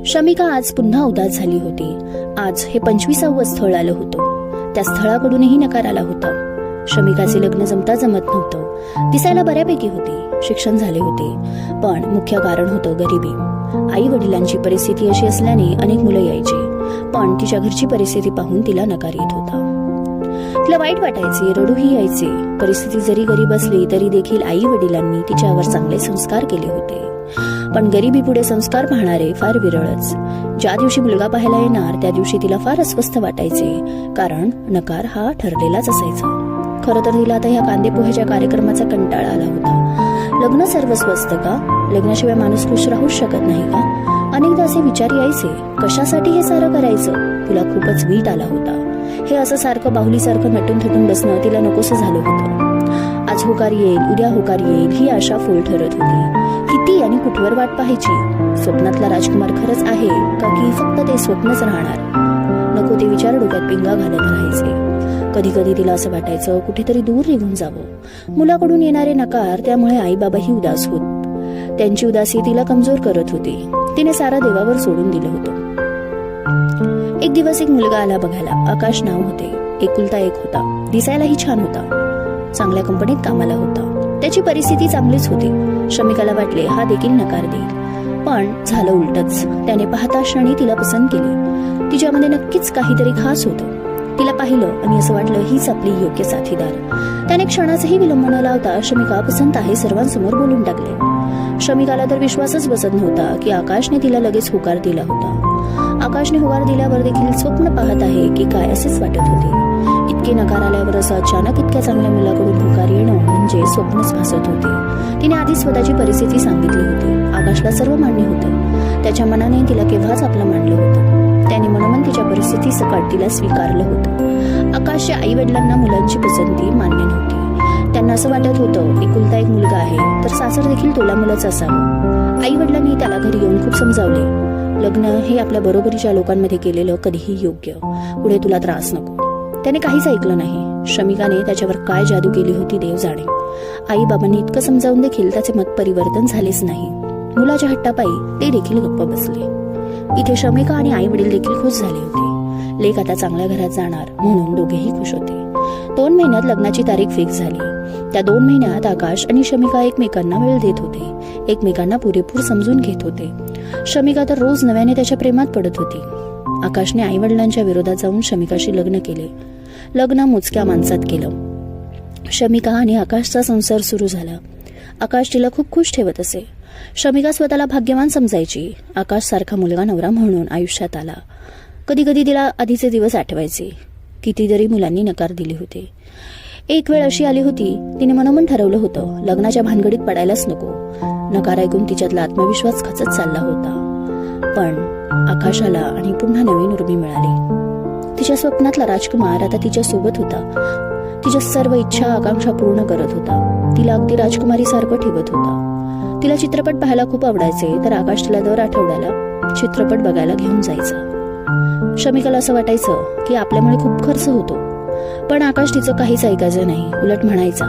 शमिका आज पुन्हा उदास झाली होती. आज हे 25वे स्थळ आलं होतं. त्या स्थळाकडूनही नकार आला होता. शमिकाचे लग्न जमता जमत नव्हतं. दिसायला बऱ्यापैकी होती, शिक्षण झाले होते, पण मुख्य कारण होतं गरिबी. आई वडिलांची परिस्थिती अशी असल्याने अनेक मुलं यायची, पण तिच्या घरची परिस्थिती पाहून तिला नकार येत होता. तिला वाईट वाटायचे, रडूही यायचे. परिस्थिती जरी गरीब असली तरी देखील आई वडिलांनी तिच्यावर चांगले संस्कार केले होते. पण गरिबी पुढे संस्कार पाहणारे फार विरळच. ज्या दिवशी मुलगा पाहायला येणार त्या दिवशी तिला फार अस्वस्थ वाटायचे, कारण नकार हा ठरलेलाच असायचा. खरं तर तिला आता ह्या कांदे पोह्याच्या कार्यक्रमाचा कंटाळा आला होता. लग्न सर्वस्व असतं का? लग्नाशिवाय माणूस खुश राहूच शकत नाही का? अनेकदा असे विचार यायचे. कशासाठी हे सारं करायचं? तिला खूपच वीट आला होता. हे असं सारखं बाहुलीसारखं नटून थटून बसणं तिला नकोसं झालं होतं. आज होकार येईल, उद्या होकार येईल ही आशा फोल ठरत होती. किती आणि कुठवर वाट पाहायची? स्वप्नातला राजकुमार खरंच आहे का की फक्त ते स्वप्नच राहणार? नको ते विचार डोक्यात पिंगा घालत राहायचे. कधी कधी तिला असं वाटायचं कुठेतरी दूर निघून जावं. मुलाकडून येणारे नकार त्यामुळे आई बाबाही उदास होत. त्यांची उदासी तिला कमजोर करत होती. तिने सारा देवावर सोडून दिलं होतं. एक दिवस एक मुलगा आला बघायला. आकाश नाव होते. एकुलता एक होता. दिसायलाही छान होता. चांगल्या कंपनीत कामाला होता. त्याची परिस्थिती चांगलीच होती. शमिकाला वाटले हा देखील नकार देईल, पण झालं उलटच. त्याने पाहता क्षणी तिला पसंत केली. तिच्यामध्ये नक्कीच काहीतरी खास होतं. तिला पाहिलं आणि असं वाटलं हीच आपली योग्य साथीदार. त्याने क्षणाचाही विलंब न लावता शमिका पसंत आहे सर्वांसमोर बोलून टाकले. शमिकाला तर विश्वासच बसत नव्हता की आकाशने तिला लगेच होकार दिला होता. आकाशने होकार दिल्यावर देखील स्वप्न पाहत आहे की काय असेच वाटत होते. इतके नकार आल्यावर असं अचानक इतक्या चांगल्या मुलाकडून होकार येणं म्हणजे स्वप्नच भासत होते. तिने आधी स्वतःची परिस्थिती सांगितली होती. आकाशला सर्व मान्य होतं. त्याच्या मनाने तिला केव्हाच आपलं मानलं होतं. त्याने मनोमन तिच्या परिस्थिती सकट तिला स्वीकारलं होतं. आकाशच्या आई वडिलांना मुलांची पसंती मान्य नव्हती. त्यांना असं वाटत होतं एकुलता एक मुलगा आहे तर सासर देखील तोला मुलाच असावं. आई वडिलांनी त्याला घरी येऊन खूप समजावले. लग्न हे आपल्या बरोबरीच्या लोकांमध्ये केलेलं कधीही योग्य. पुढे तुला त्रास नको. त्याने काहीच ऐकलं नाही. शमिकाने त्याच्यावर काय जादू केली होती देव जाणे. आई बाबांनी इतकं समजावून देखील त्याचे मत परिवर्तन झालेच नाही. मुलाच्या हट्टापायी ते देखील गप्प बसले. इथे शमिका आणि आई वडील देखील खुश झाले होते. लेक आता चांगल्या घरात जाणार म्हणून दोघेही खुश होते. 2 महिन्यात लग्नाची तारीख फिक्स झाली. त्या 2 महिन्यात आकाश आणि शमिका एकमेकांना वेळ देत होते. एकमेकांना पुरेपूर समजून घेत होते. शमिका तर रोज नव्याने त्याच्या प्रेमात पडत होती. आकाशने आई वडिलांच्या विरोधात जाऊन शमिकाशी लग्न केले. लग्न मोजक्या माणसात केलं. शमिका आणि आकाशचा संसार सुरू झाला. आकाश तिला खूप खुश ठेवत असे. शमिका स्वतःला भाग्यवान समजायची. आकाश सारखा मुलगा नवरा म्हणून आयुष्यात आला. कधी कधी तिला आधीचे दिवस आठवायचे. कितीतरी मुलांनी नकार दिले होते. एक वेळ अशी आली होती तिने मनोमन ठरवलं होतं लग्नाच्या भानगडीत पडायलाच नको. नकार ऐकून तिच्यातला आत्मविश्वास खचत चालला होता. पण आकाशाला आणि पुन्हा नवीन उर्मी मिळाली. तिच्या स्वप्नातला राजकुमार आता तिच्या सोबत होता. तिच्या सर्व इच्छा आकांक्षा पूर्ण करत होता. तिला अगदी राजकुमारी सारखं ठेवत होता. तिला चित्रपट पाहायला खूप आवडायचे तर आकाश तिला दर आठवड्याला चित्रपट बघायला घेऊन जायचा. शमिकाला असं वाटायचं की आपल्यामुळे खूप खर्च होतो, पण आकाश तिचं काहीच ऐकायचं नाही. उलट म्हणायचा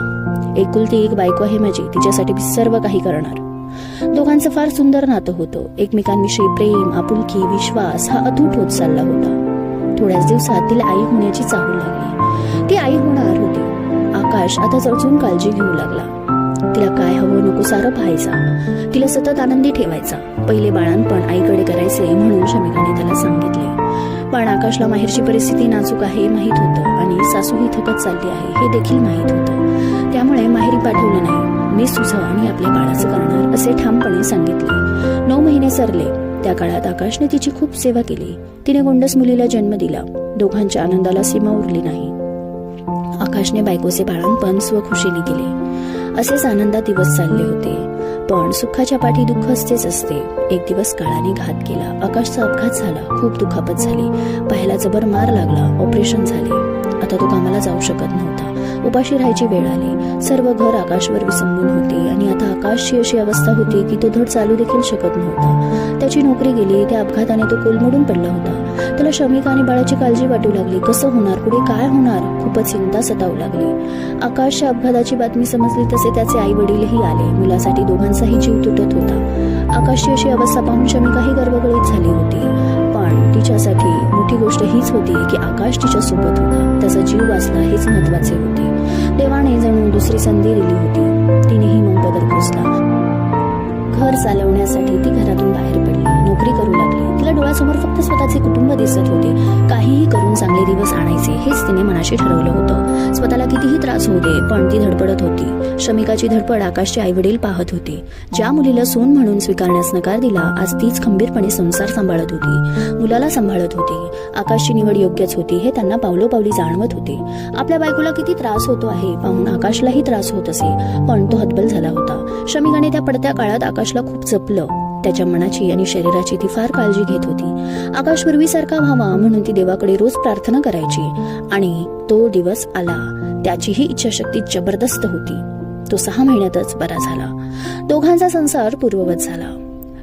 एकुलती एक बायको आहे माझी, तिच्यासाठी मी सर्व काही करणार. दोघांचं फार सुंदर नातं होतं. एकमेकांविषयी प्रेम, आपुलकी, विश्वास हा अतूट होत चालला होता. थोड्याच दिवसात तिला आई होण्याची चाहूल लागली. ती आई होणार होती. आकाश आता जवळून काळजी घेऊ लागला. तिला काय हवं नको सारं पाहायचा. तिला सतत आनंदी ठेवायचा. पहिले बाळांपण आईकडे करायचे म्हणून शमिकाने त्याला सांगितले. पण आकाशला माहेरची परिस्थिती नाजूक आहे माहीत होतं आणि सासूही थकत चालली आहे हे देखील माहीत होतं. त्यामुळे माहेरी पाठवलं नाही. मी तुझं आणि आपल्या बाळाचं करणार असे ठामपणे सांगितले. 9 महिने सरले. त्या काळात आकाशने तिची खूप सेवा केली. तिने गोंडस मुलीला जन्म दिला. दोघांच्या आनंदाला सीमा उरली नाही. आकाशने बायकोचे बाळांपण स्वखुशीने केले. असेच आनंदात दिवस चालले होते. पण सुखाच्या पाठी दुःख असतेच असते. एक दिवस काळाने घात केला. आकाशचा अपघात झाला. खूप दुखापत झाली. पायाला जबर मार लागला. ऑपरेशन झाले. आता तो कामाला जाऊ शकत नव्हता. उपाशी राहायची वेळ आली. सर्व घर आकाशवर विसंबून होते आणि आता आकाशची अशी अवस्था होती की तो धड चालू देखील शकत नव्हता. त्याची नोकरी गेली. त्या अपघाताने तो कोलमडून पडला होता. त्याला आकाशला शमिका आणि बाळाची काळजी वाटू लागली. कसं होणार, पुढे काय होणार, खूपच चिंता सतावू लागली. आकाशच्या अपघाताची बातमी समजली तसे त्याचे आई वडीलही आले. मुलासाठी दोघांचाही जीव तुटत होता. आकाशची अशी अवस्था पाहून शमिकाही गर्भगळीत झाली होती. पण तिच्यासाठी मोठी गोष्ट हीच होती की आकाश तिच्या सोबत होता. त्याचा जीव वाचला हेच महत्वाचे होते. देवाने जणू दुसरी संधी दिली होती. तिनेही मग बदल पोचला. घर चालवण्यासाठी ती घरातून बाहेर पडली. नोकरी करू लागली. तिला डोळ्यासमोर फक्त स्वतःचे कुटुंब दिसत होते. काहीही करून चांगले दिवस आणायचे हेच तिने मनाशी ठरवलं होतं. स्वतःला कितीही त्रास होऊ दे पण ती धडपडत होती. शमिकाची धडपड आकाशचे आईवडील पाहत होते. ज्या मुलीला सून म्हणून स्वीकारण्यास नकार दिला आज तीच खंबीरपणे संसार सांभाळत होती. मुलाला सांभाळत होती. आकाशची निवड योग्यच होती हे त्यांना पावलोपावली जाणवत होते. आपल्या बायकोला किती त्रास होतो आहे पाहून आकाशलाही त्रास होत असे पण तो हतबल झाला होता. शमिकाने त्या पडत्या काळात आकाशला खूप जपलं. त्याच्या मनाची आणि शरीराची ती फार काळजी घेत होती. आकाश पूर्वीसारखा व्हावा म्हणून ती देवाकडे रोज प्रार्थना करायची आणि तो दिवस आला. त्याचीही इच्छाशक्ती जबरदस्त होती. तो 6 महिन्यातच बरा झाला. दोघांचा संसार पूर्ववत झाला.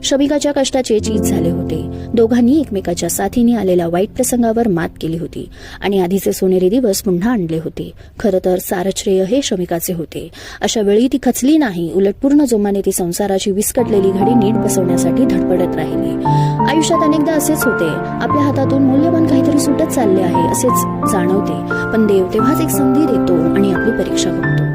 शमिकाच्या कष्टाचे चीज झाले होते. दोघांनी एकमेकाच्या साथीने आलेल्या वाईट प्रसंगावर मात केली होती आणि आधीचे सोनेरी दिवस पुन्हा आणले होते. खरं तर सारं श्रेय हे शमिकाचे होते. अशा वेळी ती खचली नाही. उलट पूर्ण जोमाने ती संसाराची विस्कटलेली घडी नीट बसवण्यासाठी धडपडत राहिली. आयुष्यात अनेकदा असेच होते. आपल्या हातातून मूल्यवान काहीतरी सुटत चालले आहे असेच जाणवते पण देव तेव्हाच एक संधी देतो आणि आपली परीक्षा बघतो.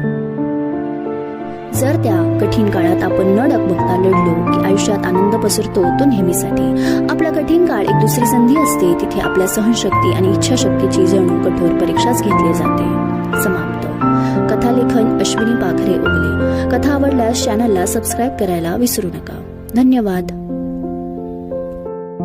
जर त्या कठीण काळात आपण न डगमगता लढलो की आयुष्यात आनंद पसरतो तो नेहमीसाठी. आपला कठीण काळ एक दुसरी संधी असते. तिथे आपल्या सहनशक्ती आणि इच्छाशक्तीची जणू कठोर परीक्षाच घेतली जाते. समाप्त. कथालेखन अश्विनी पाखरे उगले. कथा आवडल्यास चॅनलला सबस्क्राईब करायला विसरू नका. धन्यवाद.